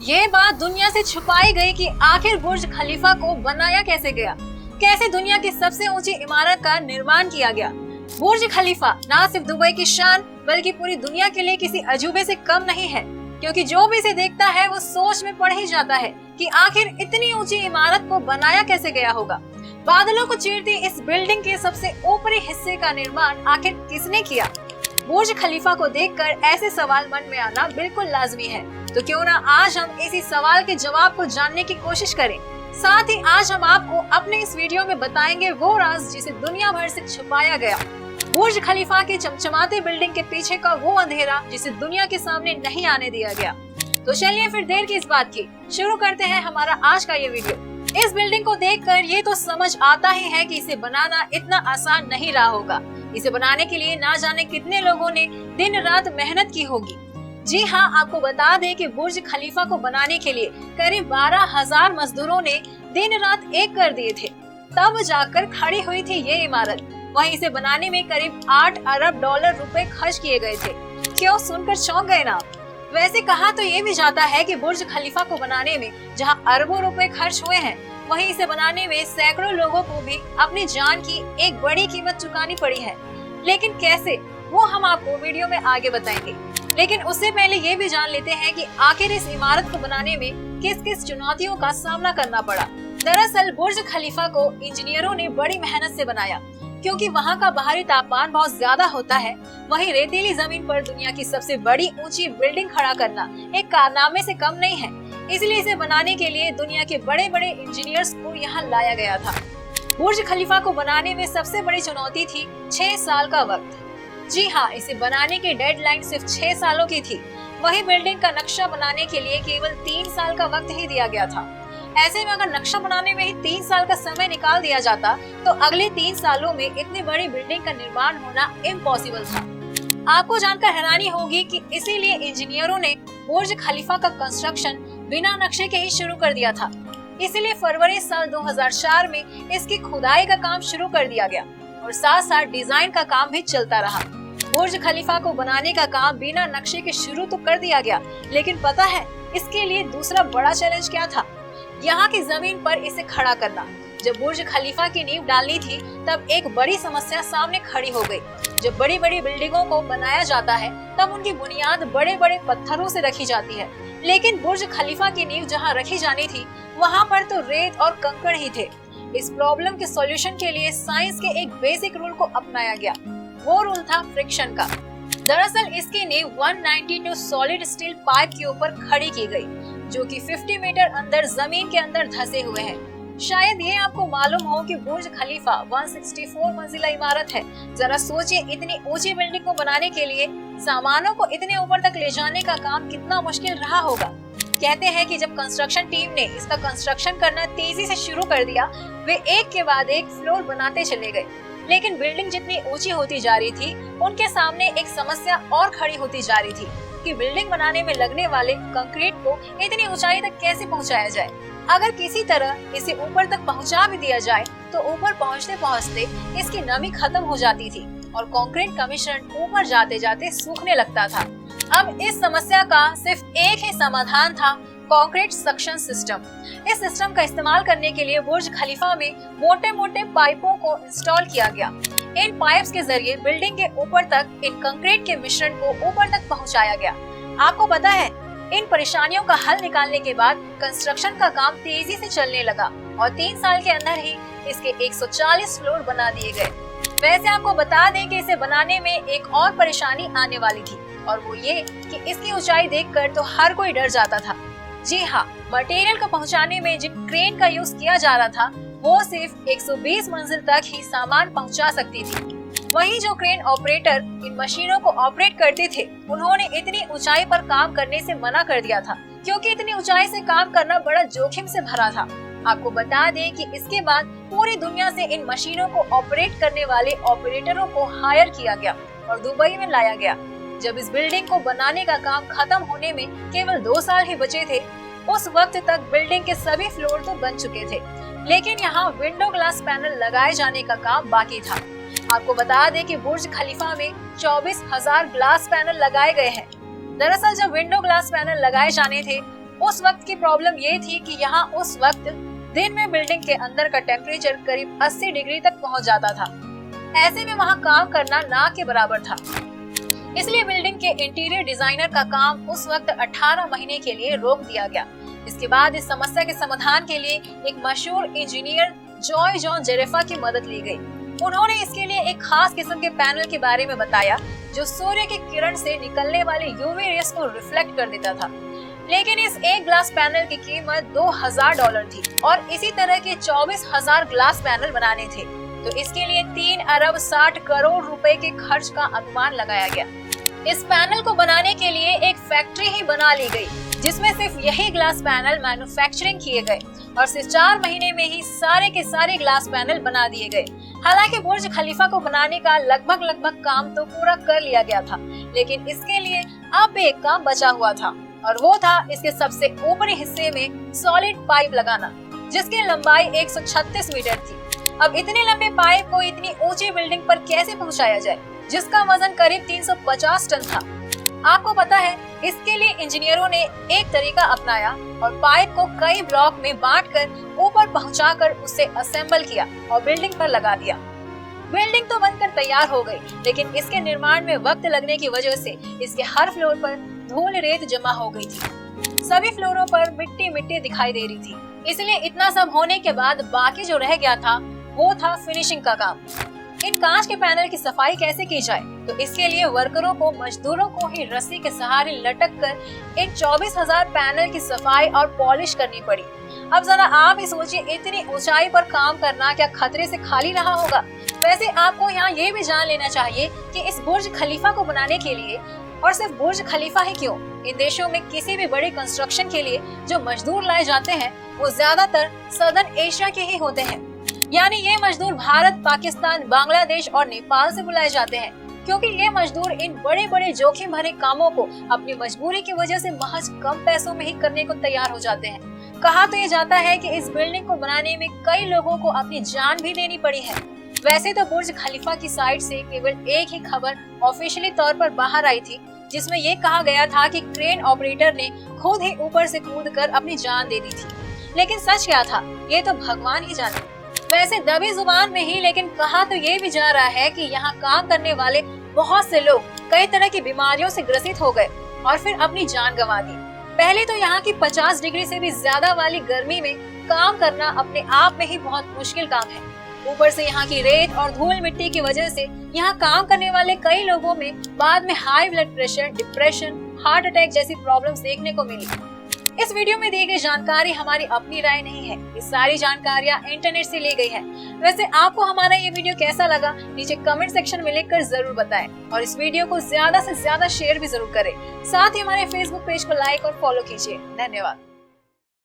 ये बात दुनिया से छुपाई गई कि आखिर बुर्ज खलीफा को बनाया कैसे गया, कैसे दुनिया की सबसे ऊंची इमारत का निर्माण किया गया। बुर्ज खलीफा न सिर्फ दुबई की शान बल्कि पूरी दुनिया के लिए किसी अजूबे से कम नहीं है, क्योंकि जो भी इसे देखता है वो सोच में पड़ ही जाता है कि आखिर इतनी ऊंची इमारत को बनाया कैसे गया होगा। बादलों को चीरती इस बिल्डिंग के सबसे ऊपरी हिस्से का निर्माण आखिर किसने किया। बुर्ज खलीफा को देखकर ऐसे सवाल मन में आना बिल्कुल लाजमी है। तो क्यों ना आज हम इसी सवाल के जवाब को जानने की कोशिश करें। साथ ही आज हम आपको अपने इस वीडियो में बताएंगे वो राज जिसे दुनिया भर से छुपाया गया, बुर्ज खलीफा के चमचमाते बिल्डिंग के पीछे का वो अंधेरा जिसे दुनिया के सामने नहीं आने दिया गया। तो चलिए फिर देर की इस बात की शुरू करते हैं हमारा आज का ये वीडियो। इस बिल्डिंग को देखकर ये तो समझ आता ही है कि इसे बनाना इतना आसान नहीं रहा होगा। इसे बनाने के लिए ना जाने कितने लोगों ने दिन रात मेहनत की होगी। जी हाँ, आपको बता दें कि बुर्ज खलीफा को बनाने के लिए करीब 12,000 मजदूरों ने दिन रात एक कर दिए थे, तब जाकर खड़ी हुई थी ये इमारत। वहीं इसे बनाने में करीब 8 अरब डॉलर रुपए खर्च किए गए थे। क्यों, सुनकर चौंक गए ना? वैसे कहा तो ये भी जाता है कि बुर्ज खलीफा को बनाने में जहां अरबों रुपए खर्च हुए हैं, वहीं इसे बनाने में सैकड़ों लोगों को भी अपनी जान की एक बड़ी कीमत चुकानी पड़ी है। लेकिन कैसे, वो हम आपको वीडियो में आगे बताएंगे। लेकिन उससे पहले ये भी जान लेते हैं कि आखिर इस इमारत को बनाने में किस किस चुनौतियों का सामना करना पड़ा। दरअसल बुर्ज खलीफा को इंजीनियरों ने बड़ी मेहनत से बनाया, क्योंकि वहाँ का बाहरी तापमान बहुत ज्यादा होता है। वहीं रेतीली जमीन पर दुनिया की सबसे बड़ी ऊंची बिल्डिंग खड़ा करना एक कारनामे से कम नहीं है। इसलिए इसे बनाने के लिए दुनिया के बड़े बड़े इंजीनियर्स को यहाँ लाया गया था। बुर्ज खलीफा को बनाने में सबसे बड़ी चुनौती थी 6 साल का वक्त। जी हाँ, इसे बनाने की डेडलाइन सिर्फ 6 सालों की थी। वही बिल्डिंग का नक्शा बनाने के लिए केवल 3 साल का वक्त ही दिया गया था। ऐसे में अगर नक्शा बनाने में ही 3 साल का समय निकाल दिया जाता तो अगले 3 सालों में इतनी बड़ी बिल्डिंग का निर्माण होना इम्पॉसिबल था। आपको जानकर हैरानी होगी कि इसीलिए इंजीनियरों ने बुर्ज खलीफा का कंस्ट्रक्शन बिना नक्शे के ही शुरू कर दिया था। इसीलिए फरवरी साल 2004 में इसकी खुदाई का काम शुरू कर दिया गया और साथ साथ डिजाइन का काम भी चलता रहा। बुर्ज खलीफा को बनाने का काम बिना नक्शे के शुरू तो कर दिया गया, लेकिन पता है इसके लिए दूसरा बड़ा चैलेंज क्या था? यहाँ की जमीन पर इसे खड़ा करना। जब बुर्ज खलीफा की नींव डालनी थी तब एक बड़ी समस्या सामने खड़ी हो गई। जब बड़ी बड़ी बिल्डिंगों को बनाया जाता है तब उनकी बुनियाद बड़े बड़े पत्थरों से रखी जाती है, लेकिन बुर्ज खलीफा की नींव जहाँ रखी जानी थी वहाँ पर तो रेत और कंकड़ ही थे। इस प्रॉब्लम के सॉल्यूशन के लिए साइंस के एक बेसिक रूल को अपनाया गया। वो रूल था फ्रिक्शन का। दरअसल इसकी नींव 192 सॉलिड स्टील पाइप के ऊपर खड़ी की गई, जो कि 50 मीटर अंदर जमीन के अंदर धंसे हुए हैं। शायद ये आपको मालूम हो कि बुर्ज खलीफा 164 मंजिला इमारत है। जरा सोचिए, इतनी ऊंची बिल्डिंग को बनाने के लिए सामानों को इतने ऊपर तक ले जाने का काम कितना मुश्किल रहा होगा। कहते हैं कि जब कंस्ट्रक्शन टीम ने इसका कंस्ट्रक्शन करना तेजी से शुरू कर दिया, वे एक के बाद एक फ्लोर बनाते चले गए। लेकिन बिल्डिंग जितनी ऊंची होती जा रही थी, उनके सामने एक समस्या और खड़ी होती जा रही थी कि बिल्डिंग बनाने में लगने वाले कंक्रीट को इतनी ऊंचाई तक कैसे पहुंचाया जाए। अगर किसी तरह इसे ऊपर तक पहुंचा भी दिया जाए तो ऊपर पहुंचते पहुंचते इसकी नमी खत्म हो जाती थी और कंक्रीट का मिश्रण ऊपर जाते जाते सूखने लगता था। अब इस समस्या का सिर्फ एक ही समाधान था, कंक्रीट सक्शन सिस्टम। इस सिस्टम का इस्तेमाल करने के लिए बुर्ज खलीफा में मोटे मोटे पाइपों को इंस्टॉल किया गया। इन पाइप्स के जरिए बिल्डिंग के ऊपर तक इन कंक्रीट के मिश्रण को ऊपर तक पहुंचाया गया। आपको पता है, इन परेशानियों का हल निकालने के बाद कंस्ट्रक्शन का काम तेजी से चलने लगा और 3 साल के अंदर ही इसके 140 फ्लोर बना दिए गए। वैसे आपको बता दें कि इसे बनाने में एक और परेशानी आने वाली थी, और वो ये कि इसकी ऊंचाई देखकर तो हर कोई डर जाता था। जी हाँ, मटेरियल को पहुंचाने में जिन क्रेन का यूज किया जा रहा था वो सिर्फ 120 मंजिल तक ही सामान पहुंचा सकती थी। वहीं जो क्रेन ऑपरेटर इन मशीनों को ऑपरेट करते थे, उन्होंने इतनी ऊंचाई पर काम करने से मना कर दिया था, क्योंकि इतनी ऊंचाई से काम करना बड़ा जोखिम से भरा था। आपको बता दें कि इसके बाद पूरी दुनिया से इन मशीनों को ऑपरेट करने वाले ऑपरेटरों को हायर किया गया और दुबई में लाया गया। जब इस बिल्डिंग को बनाने का काम खत्म होने में केवल 2 साल ही बचे थे, उस वक्त तक बिल्डिंग के सभी फ्लोर तो बन चुके थे, लेकिन यहाँ विंडो ग्लास पैनल लगाए जाने का काम बाकी था। आपको बता दें कि बुर्ज खलीफा में 24,000 ग्लास पैनल लगाए गए हैं। दरअसल जब विंडो ग्लास पैनल लगाए जाने थे उस वक्त की प्रॉब्लम ये थी कि यहाँ उस वक्त दिन में बिल्डिंग के अंदर का टेम्परेचर करीब 80 डिग्री तक पहुँच जाता था। ऐसे में वहाँ काम करना ना के बराबर था। इसलिए बिल्डिंग के इंटीरियर डिजाइनर का काम उस वक्त 18 महीने के लिए रोक दिया गया। इसके बाद इस समस्या के समाधान के लिए एक मशहूर इंजीनियर जॉय जॉन जेरेफा की मदद ली गई। उन्होंने इसके लिए एक खास किस्म के पैनल के बारे में बताया जो सूर्य की किरण से निकलने वाले यूवी रेस को रिफ्लेक्ट कर देता था। लेकिन इस एक ग्लास पैनल की कीमत $2000 थी और इसी तरह के 24,000 ग्लास पैनल बनाने थे। तो इसके लिए 3 अरब 60 करोड़ रुपए के खर्च का अनुमान लगाया गया। इस पैनल को बनाने के लिए एक फैक्ट्री ही बना ली गई जिसमें सिर्फ यही ग्लास पैनल मैन्युफैक्चरिंग किए गए और सिर्फ 4 महीने में ही सारे के सारे ग्लास पैनल बना दिए गए। हालांकि बुर्ज खलीफा को बनाने का लगभग काम तो पूरा कर लिया गया था, लेकिन इसके लिए अब एक काम बचा हुआ था और वो था इसके सबसे ऊपरी हिस्से में सॉलिड पाइप लगाना, जिसकी लंबाई 136 मीटर थी। अब इतने लंबे पाइप को इतनी ऊंची बिल्डिंग पर कैसे पहुंचाया जाए, जिसका वजन करीब 350 टन था। आपको पता है, इसके लिए इंजीनियरों ने एक तरीका अपनाया और पाइप को कई ब्लॉक में बांटकर ऊपर पहुंचाकर उसे असेंबल किया और बिल्डिंग पर लगा दिया। बिल्डिंग तो बनकर तैयार हो गई, लेकिन इसके निर्माण में वक्त लगने की वजह से इसके हर फ्लोर पर धूल रेत जमा हो गई थी। सभी फ्लोरों पर मिट्टी दिखाई दे रही थी। इसलिए इतना सब होने के बाद बाकी जो रह गया था वो था फिनिशिंग का काम। इन कांच के पैनल की सफाई कैसे की जाए, तो इसके लिए वर्करों को, मजदूरों को ही रस्सी के सहारे लटक कर इन 24,000 पैनल की सफाई और पॉलिश करनी पड़ी। अब जरा आप ही सोचिए, इतनी ऊंचाई पर काम करना क्या खतरे से खाली रहा होगा। वैसे आपको यहाँ ये भी जान लेना चाहिए कि इस बुर्ज खलीफा को बनाने के लिए, और सिर्फ बुर्ज खलीफा ही क्यों, इन देशों में किसी भी बड़े कंस्ट्रक्शन के लिए जो मजदूर लाए जाते हैं वो ज्यादातर सदर्न एशिया के ही होते हैं। यानी ये मजदूर भारत, पाकिस्तान, बांग्लादेश और नेपाल से बुलाए जाते हैं, क्योंकि ये मजदूर इन बड़े बड़े जोखिम भरे कामों को अपनी मजबूरी की वजह से महज कम पैसों में ही करने को तैयार हो जाते हैं। कहा तो ये जाता है कि इस बिल्डिंग को बनाने में कई लोगों को अपनी जान भी देनी पड़ी है। वैसे तो बुर्ज खलीफा की साइड से केवल एक ही खबर ऑफिशियली तौर पर बाहर आई थी, जिसमें ये कहा गया था कि क्रेन ऑपरेटर ने खुद ही ऊपर से कूदकर अपनी जान दे दी थी। लेकिन सच क्या था ये तो भगवान ही जाने। वैसे दबी जुबान में ही, लेकिन कहा तो ये भी जा रहा है कि यहाँ काम करने वाले बहुत से लोग कई तरह की बीमारियों से ग्रसित हो गए और फिर अपनी जान गंवा दी। पहले तो यहाँ की 50 डिग्री से भी ज्यादा वाली गर्मी में काम करना अपने आप में ही बहुत मुश्किल काम है। ऊपर से यहाँ की रेत और धूल मिट्टी की वजह से यहाँ काम करने वाले कई लोगों में बाद में high blood pressure, depression, heart attack जैसी प्रॉब्लम्स देखने को मिली। इस वीडियो में दी गई जानकारी हमारी अपनी राय नहीं है, ये सारी जानकारियाँ इंटरनेट से ली गई है। वैसे आपको हमारा ये वीडियो कैसा लगा नीचे कमेंट सेक्शन में लिखकर जरूर बताएं और इस वीडियो को ज्यादा से ज्यादा शेयर भी जरूर करें। साथ ही हमारे फेसबुक पेज को लाइक और फॉलो कीजिए। धन्यवाद।